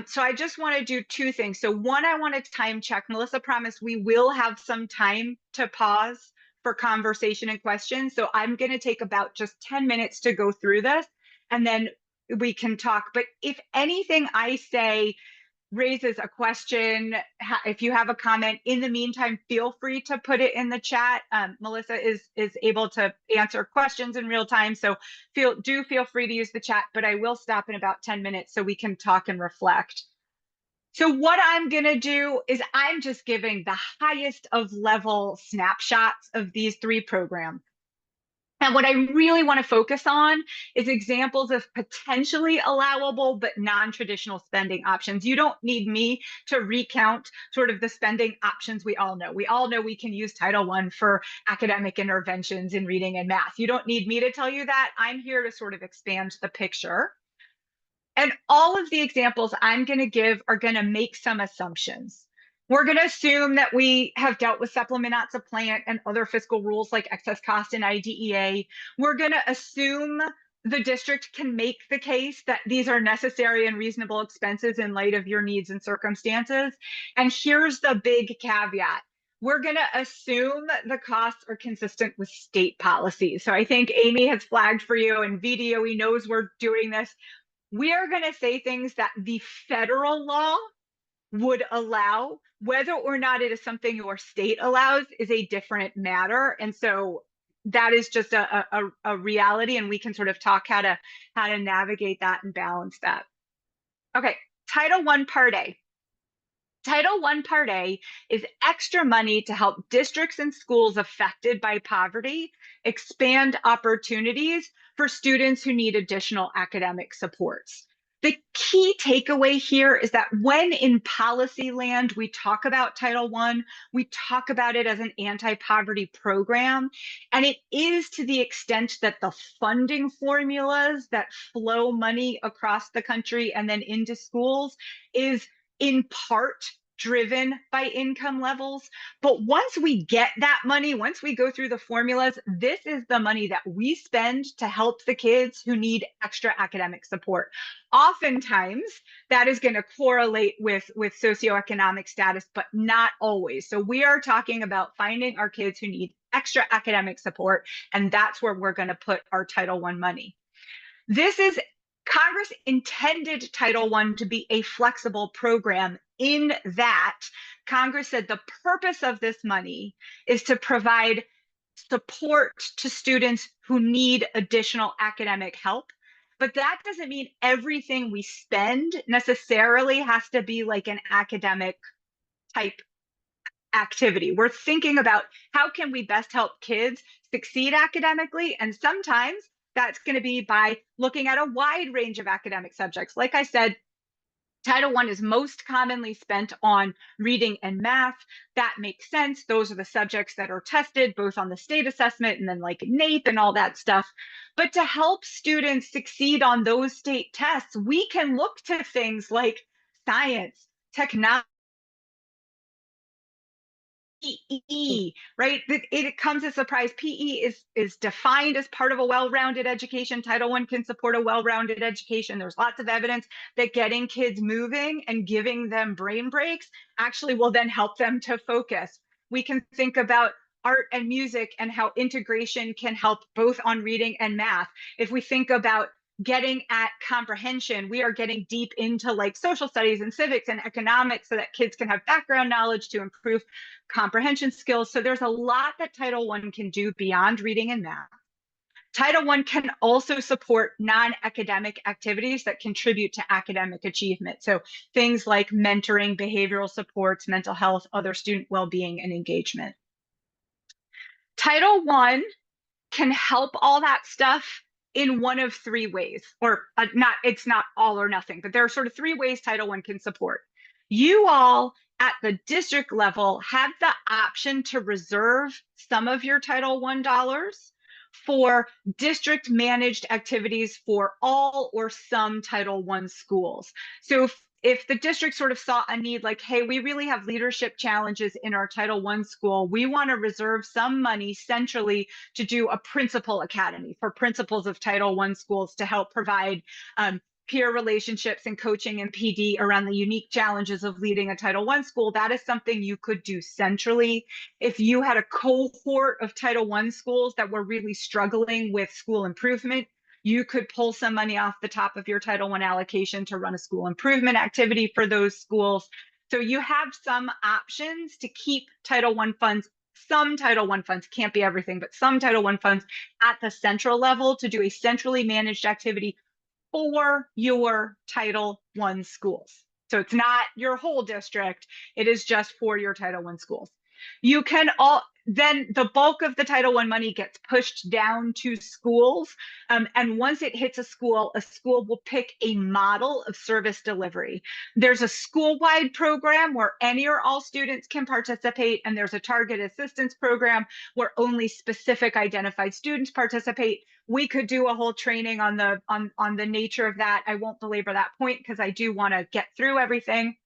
So I just want to do 2 things. So one, I want to time check. Melissa promised we will have some time to pause for conversation and questions. So I'm going to take about just 10 minutes to go through this, and then we can talk. But if anything I say raises a question, if you have a comment, in the meantime, feel free to put it in the chat. Melissa is able to answer questions in real time. So do feel free to use the chat, but I will stop in about 10 minutes so we can talk and reflect. So what I'm going to do is I'm just giving the highest of level snapshots of these 3 programs. And what I really want to focus on is examples of potentially allowable but non-traditional spending options. You don't need me to recount sort of the spending options we all know. We all know we can use Title I for academic interventions in reading and math. You don't need me to tell you that. I'm here to sort of expand the picture. And all of the examples I'm going to give are going to make some assumptions. We're going to assume that we have dealt with supplement not supplant and other fiscal rules like excess cost and IDEA. We're going to assume the district can make the case that these are necessary and reasonable expenses in light of your needs and circumstances. And here's the big caveat. We're going to assume the costs are consistent with state policy. So I think Amy has flagged for you, and VTLA knows we're doing this. We are going to say things that the federal law would allow. Whether or not it is something your state allows is a different matter. And so that is just a reality, and we can sort of talk how to navigate that and balance that. Okay, Title I Part A. Title I Part A is extra money to help districts and schools affected by poverty expand opportunities for students who need additional academic supports. The key takeaway here is that when in policy land we talk about Title I, we talk about it as an anti-poverty program. And it is to the extent that the funding formulas that flow money across the country and then into schools is in part driven by income levels. But once we get that money, once we go through the formulas, this is the money that we spend to help the kids who need extra academic support. Oftentimes, that is going to correlate with socioeconomic status, but not always. So we are talking about finding our kids who need extra academic support, and that's where we're going to put our Title I money. Congress intended Title I to be a flexible program in that Congress said the purpose of this money is to provide support to students who need additional academic help. But that doesn't mean everything we spend necessarily has to be like an academic type activity. We're thinking about how can we best help kids succeed academically, and sometimes that's going to be by looking at a wide range of academic subjects. Like I said, Title I is most commonly spent on reading and math. That makes sense. Those are the subjects that are tested both on the state assessment and then like NAEP and all that stuff. But to help students succeed on those state tests, we can look to things like science, technology, PE, right? It comes as a surprise. PE is defined as part of a well-rounded education. Title I can support a well-rounded education. There's lots of evidence that getting kids moving and giving them brain breaks actually will then help them to focus. We can think about art and music and how integration can help both on reading and math. If we think about getting at comprehension, we are getting deep into like social studies and civics and economics so that kids can have background knowledge to improve comprehension skills. So there's a lot that Title I can do beyond reading and math. Title I can also support non-academic activities that contribute to academic achievement. So things like mentoring, behavioral supports, mental health, other student well-being, and engagement. Title I can help all that stuff in one of three ways, or it's not all or nothing, but there are sort of three ways Title I can support. You all at the district level have the option to reserve some of your Title I dollars for district managed activities for all or some Title I schools. So if the district sort of saw a need like, hey, we really have leadership challenges in our Title I school, we want to reserve some money centrally to do a principal academy for principals of Title I schools to help provide peer relationships and coaching and PD around the unique challenges of leading a Title I school. That is something you could do centrally. If you had a cohort of Title I schools that were really struggling with school improvement, you could pull some money off the top of your Title I allocation to run a school improvement activity for those schools. So you have some options to keep Title I funds, some Title I funds, can't be everything, but some Title I funds at the central level to do a centrally managed activity for your Title I schools. So it's not your whole district, it is just for your Title I schools. You can then the bulk of the Title I money gets pushed down to schools. And once it hits a school will pick a model of service delivery. There's a school-wide program where any or all students can participate, and there's a target assistance program where only specific identified students participate. We could do a whole training on the nature of that. I won't belabor that point because I do want to get through everything.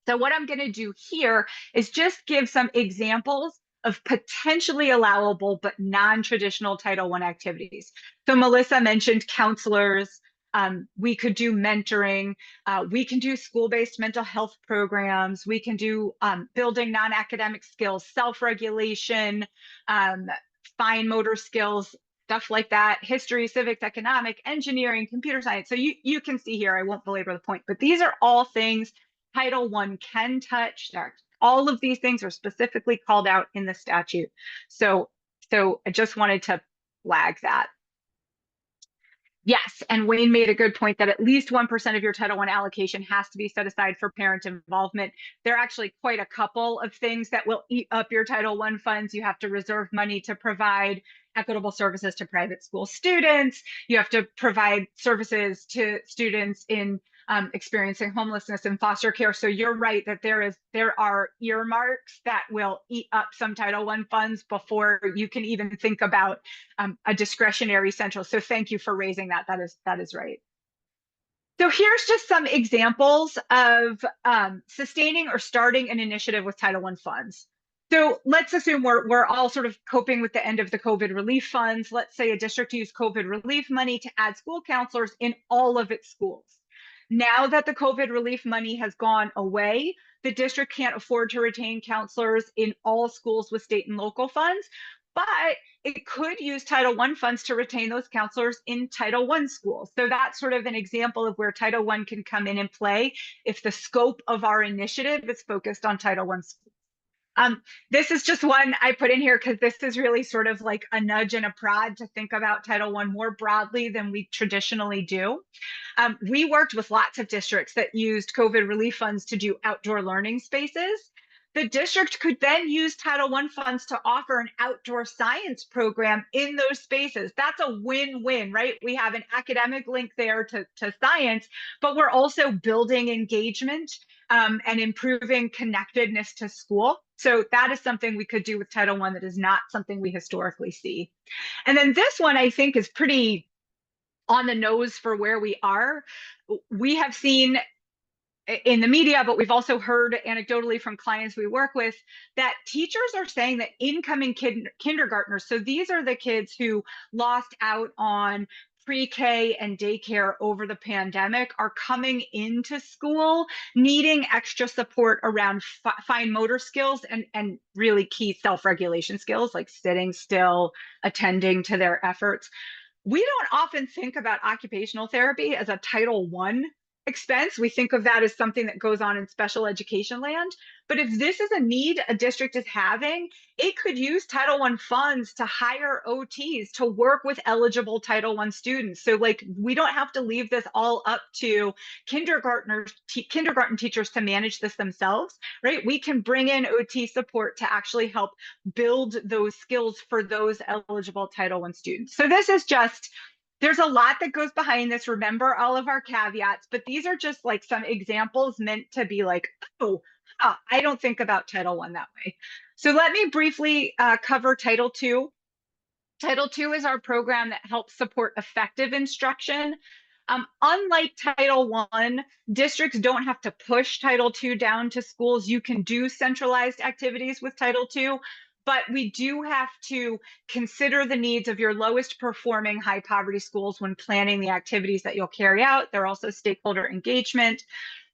So what I'm going to do here is just give some examples of potentially allowable but non-traditional Title I activities. So Melissa mentioned counselors. We could do mentoring. We can do school-based mental health programs. We can do building non-academic skills, self-regulation, fine motor skills, stuff like that, history, civics, economic, engineering, computer science. So you can see here, I won't belabor the point, but these are all things Title I can touch. All of these things are specifically called out in the statute. So I just wanted to flag that. Yes, and Wayne made a good point that at least 1% of your Title I allocation has to be set aside for parent involvement. There are actually quite a couple of things that will eat up your Title I funds. You have to reserve money to provide equitable services to private school students. You have to provide services to students in experiencing homelessness and foster care. So you're right that there are earmarks that will eat up some Title I funds before you can even think about a discretionary central. So thank you for raising that. That is right. So here's just some examples of sustaining or starting an initiative with Title I funds. So let's assume we're all sort of coping with the end of the COVID relief funds. Let's say a district used COVID relief money to add school counselors in all of its schools. Now that the COVID relief money has gone away, the district can't afford to retain counselors in all schools with state and local funds, but it could use Title I funds to retain those counselors in Title I schools. So that's sort of an example of where Title I can come in and play if the scope of our initiative is focused on Title I schools. This is just one I put in here because this is really sort of like a nudge and a prod to think about Title I more broadly than we traditionally do. We worked with lots of districts that used COVID relief funds to do outdoor learning spaces. The district could then use Title I funds to offer an outdoor science program in those spaces. That's a win-win, right? We have an academic link there to science, but we're also building engagement and improving connectedness to school. So that is something we could do with Title I that is not something we historically see. And then this one I think is pretty on the nose for where we are. We have seen in the media, but we've also heard anecdotally from clients we work with that teachers are saying that incoming kindergartners, so these are the kids who lost out on pre-K and daycare over the pandemic, are coming into school needing extra support around fine motor skills and really key self-regulation skills like sitting still, attending to their efforts. We don't often think about occupational therapy as a Title I expense. We think of that as something that goes on in special education land. But if this is a need a district is having, it could use Title I funds to hire OTs to work with eligible Title I students. So like, we don't have to leave this all up to kindergarten teachers to manage this themselves, right? We can bring in OT support to actually help build those skills for those eligible Title I students. So this is just, there's a lot that goes behind this. Remember all of our caveats, but these are just like some examples meant to be like, oh, I don't think about Title I that way. So let me briefly cover Title II. Title II is our program that helps support effective instruction. Unlike Title I, districts don't have to push Title II down to schools. You can do centralized activities with Title II, but we do have to consider the needs of your lowest performing high poverty schools when planning the activities that you'll carry out. There are also stakeholder engagement.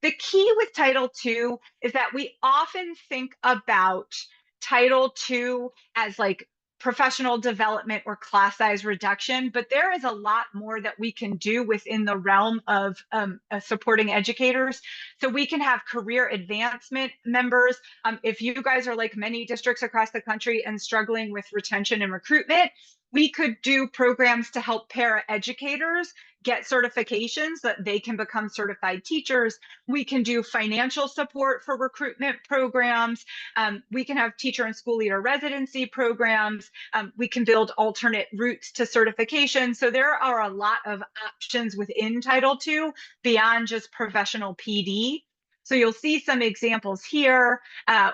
The key with Title II is that we often think about Title II as like professional development or class size reduction, but there is a lot more that we can do within the realm of supporting educators. So we can have career advancement members. If you guys are like many districts across the country and struggling with retention and recruitment, we could do programs to help paraeducators get certifications that they can become certified teachers. We can do financial support for recruitment programs. We can have teacher and school leader residency programs. We can build alternate routes to certification. So there are a lot of options within Title II beyond just professional PD. So you'll see some examples here.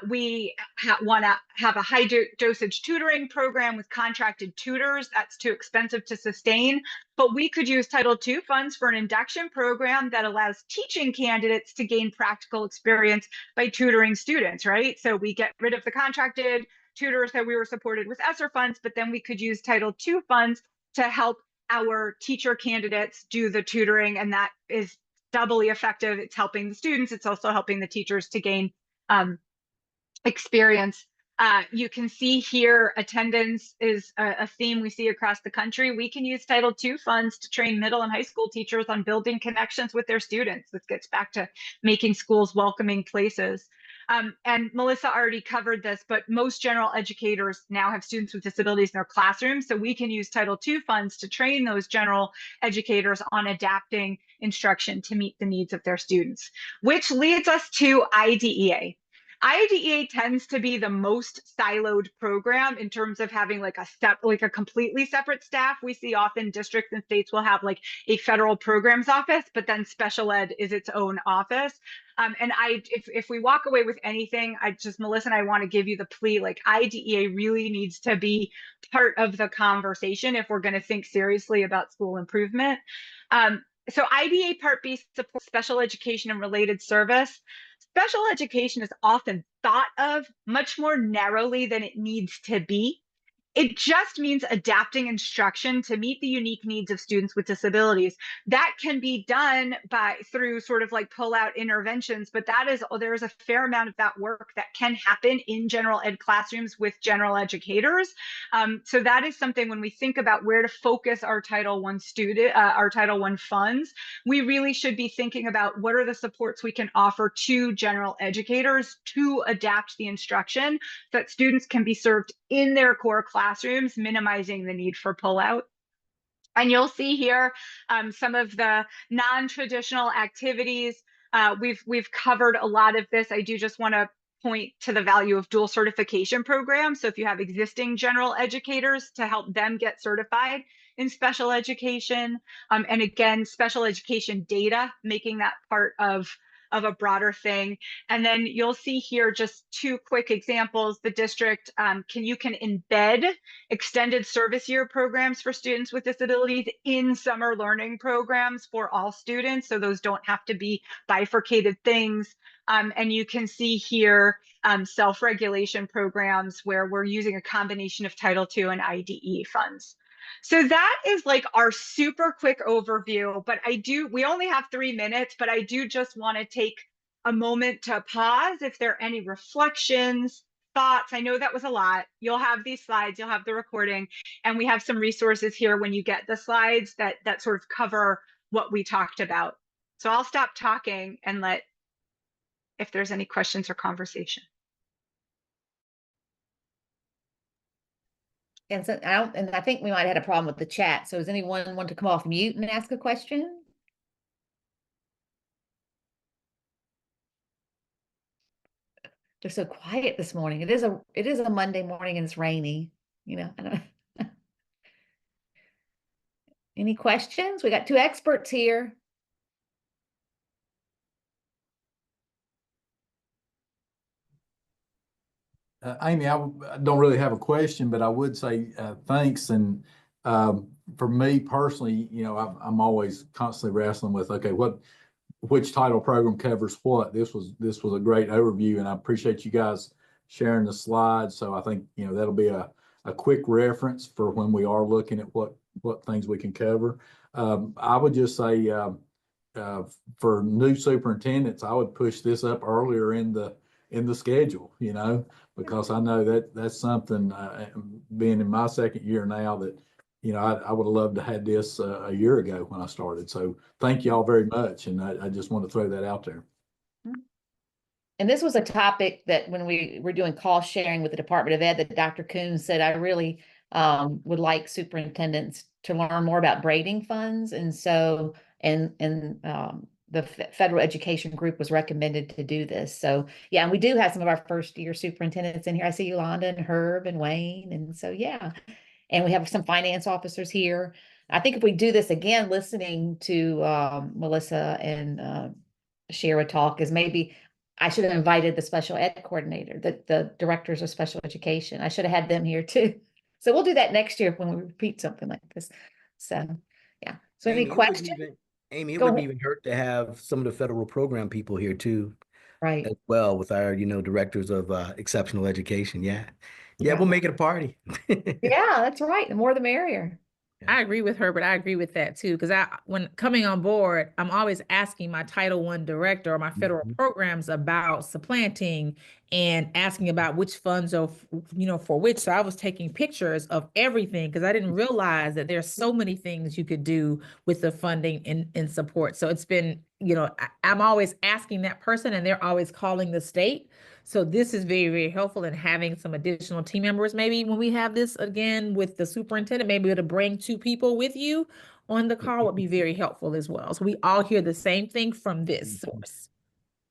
We want to have a high dosage tutoring program with contracted tutors. That's too expensive to sustain, but we could use Title II funds for an induction program that allows teaching candidates to gain practical experience by tutoring students, right? So we get rid of the contracted tutors that we were supported with ESSER funds, but then we could use Title II funds to help our teacher candidates do the tutoring, and that is doubly effective. It's helping the students. It's also helping the teachers to gain experience. You can see here, attendance is a theme we see across the country. We can use Title II funds to train middle and high school teachers on building connections with their students. This gets back to making schools welcoming places. And Melissa already covered this, but most general educators now have students with disabilities in their classrooms. So we can use Title II funds to train those general educators on adapting instruction to meet the needs of their students, which leads us to IDEA. IDEA tends to be the most siloed program in terms of having like a completely separate staff. We see often districts and states will have like a federal programs office, but then special ed is its own office. And if we walk away with anything, Melissa and I want to give you the plea, like IDEA really needs to be part of the conversation if we're going to think seriously about school improvement. So IDEA Part B supports special education and related service. Special education is often thought of much more narrowly than it needs to be. It just means adapting instruction to meet the unique needs of students with disabilities. That can be done through sort of like pull-out interventions, but there's a fair amount of that work that can happen in general ed classrooms with general educators. So that is something when we think about where to focus our Title I funds, we really should be thinking about what are the supports we can offer to general educators to adapt the instruction so that students can be served in their core classrooms, minimizing the need for pullout. And you'll see here some of the non-traditional activities. We've covered a lot of this. I do just want to point to the value of dual certification programs. So if you have existing general educators, to help them get certified in special education, and again, special education data, making that part of a broader thing. And then you'll see here just two quick examples. The district you can embed extended service year programs for students with disabilities in summer learning programs for all students. So those don't have to be bifurcated things. And you can see here self-regulation programs where we're using a combination of Title II and IDE funds. So that is like our super quick overview, but we only have 3 minutes, but I do just want to take a moment to pause if there are any reflections, thoughts. I know that was a lot. You'll have these slides, you'll have the recording, and we have some resources here when you get the slides that sort of cover what we talked about. So I'll stop talking and if there's any questions or conversation. And so I think we might have had a problem with the chat. So does anyone want to come off mute and ask a question? They're so quiet this morning. It is a Monday morning and it's rainy. You know, I don't Any questions? We got 2 experts here. Amy, I don't really have a question, but I would say thanks. And for me personally, you know, I'm always constantly wrestling with, okay, which title program covers what. This was a great overview, and I appreciate you guys sharing the slides. So I think, you know, that'll be a quick reference for when we are looking at what things we can cover. I would just say for new superintendents, I would push this up earlier in the schedule, you know, because I know that's something, being in my second year now, that, you know, I would have loved to have this a year ago when I started. So thank you all very much. And I just want to throw that out there. And this was a topic that when we were doing cost sharing with the Department of Ed, that Dr. Coons said, I really would like superintendents to learn more about braiding funds. And so, the federal education group was recommended to do this. So yeah, and we do have some of our first year superintendents in here. I see Yolanda and Herb and Wayne. And so, yeah, and we have some finance officers here. I think if we do this again, listening to Melissa and Shira talk, is maybe I should have invited the special ed coordinator, the directors of special education. I should have had them here too. So we'll do that next year when we repeat something like this. So yeah. So any questions? Amy, it wouldn't even hurt to have some of the federal program people here too, right, as well, with our, you know, directors of exceptional education. Yeah, we'll make it a party. Yeah, that's right. The more the merrier. I agree with her, but I agree with that too. Because when coming on board, I'm always asking my Title I director or my federal programs about supplanting and asking about which funds are, you know, for which. So I was taking pictures of everything because I didn't realize that there's so many things you could do with the funding and support. So it's been I'm always asking that person and they're always calling the state. So this is very, very helpful in having some additional team members. Maybe when we have this again with the superintendent, maybe to bring 2 people with you on the call would be very helpful as well. So we all hear the same thing from this source.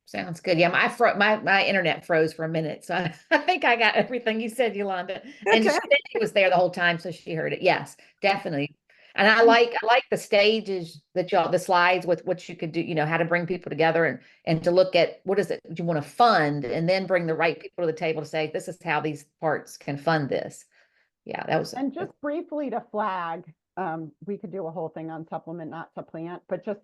Sounds good. Yeah, my internet froze for a minute, so I think I got everything you said, Yolanda. And Okay. she was there the whole time, so she heard it. Yes, definitely. And I like the stages that the slides with what you could do, how to bring people together and to look at what is it you want to fund, and then bring the right people to the table to say, this is how these parts can fund this. Yeah, that was. And just briefly to flag, we could do a whole thing on supplement, not supplant, but just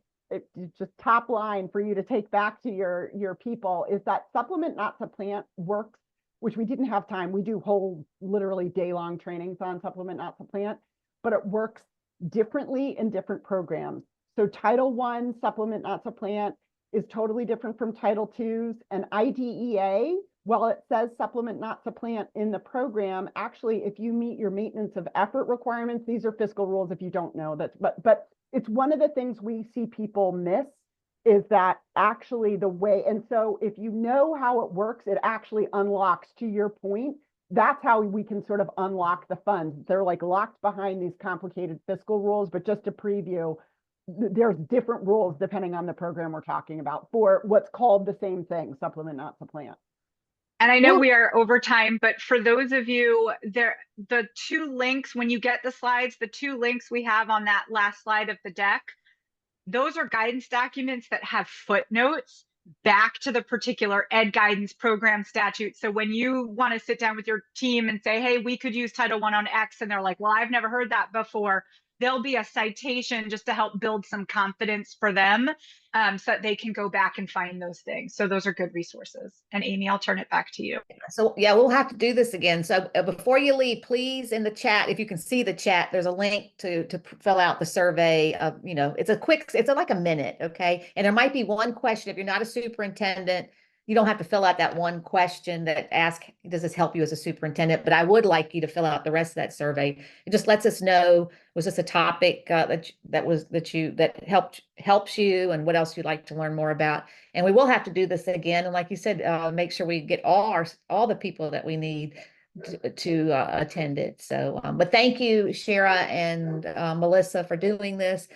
top line for you to take back to your people is that supplement, not supplant works, which we didn't have time. We do whole literally day-long trainings on supplement, not supplant, but it works differently in different programs. So Title I supplement, not supplant is totally different from Title II's, and IDEA, while it says supplement, not supplant in the program, actually, if you meet your maintenance of effort requirements, these are fiscal rules if you don't know that, but it's one of the things we see people miss is that actually the way, and so if you know how it works, it actually unlocks, to your point, that's how we can sort of unlock the funds. They're like locked behind these complicated fiscal rules, but just to preview, there's different rules depending on the program we're talking about for what's called the same thing, supplement, not supplant. And I know we are over time, but for those of you there, the 2 links, when you get the slides, the 2 links we have on that last slide of the deck, those are guidance documents that have footnotes back to the particular ed guidance program statute. So when you want to sit down with your team and say, hey, we could use Title I on X, and they're like, well, I've never heard that before, there'll be a citation just to help build some confidence for them, so that they can go back and find those things. So those are good resources. And Amy, I'll turn it back to you. So yeah, we'll have to do this again. So before you leave, please, in the chat, if you can see the chat, there's a link to fill out the survey of, it's like a minute, okay? And there might be one question. If you're not a superintendent, you don't have to fill out that one question that asks, does this help you as a superintendent? But I would like you to fill out the rest of that survey. It just lets us know, was this a topic that helps you, and what else you'd like to learn more about. And we will have to do this again. And like you said, make sure we get all the people that we need to attend it. So, but thank you, Shira and Melissa, for doing this.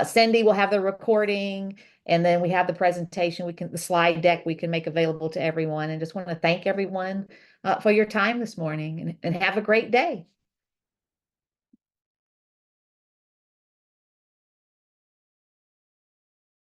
Cindy will have the recording, and then we have the presentation. The slide deck we can make available to everyone. And just want to thank everyone for your time this morning, and have a great day.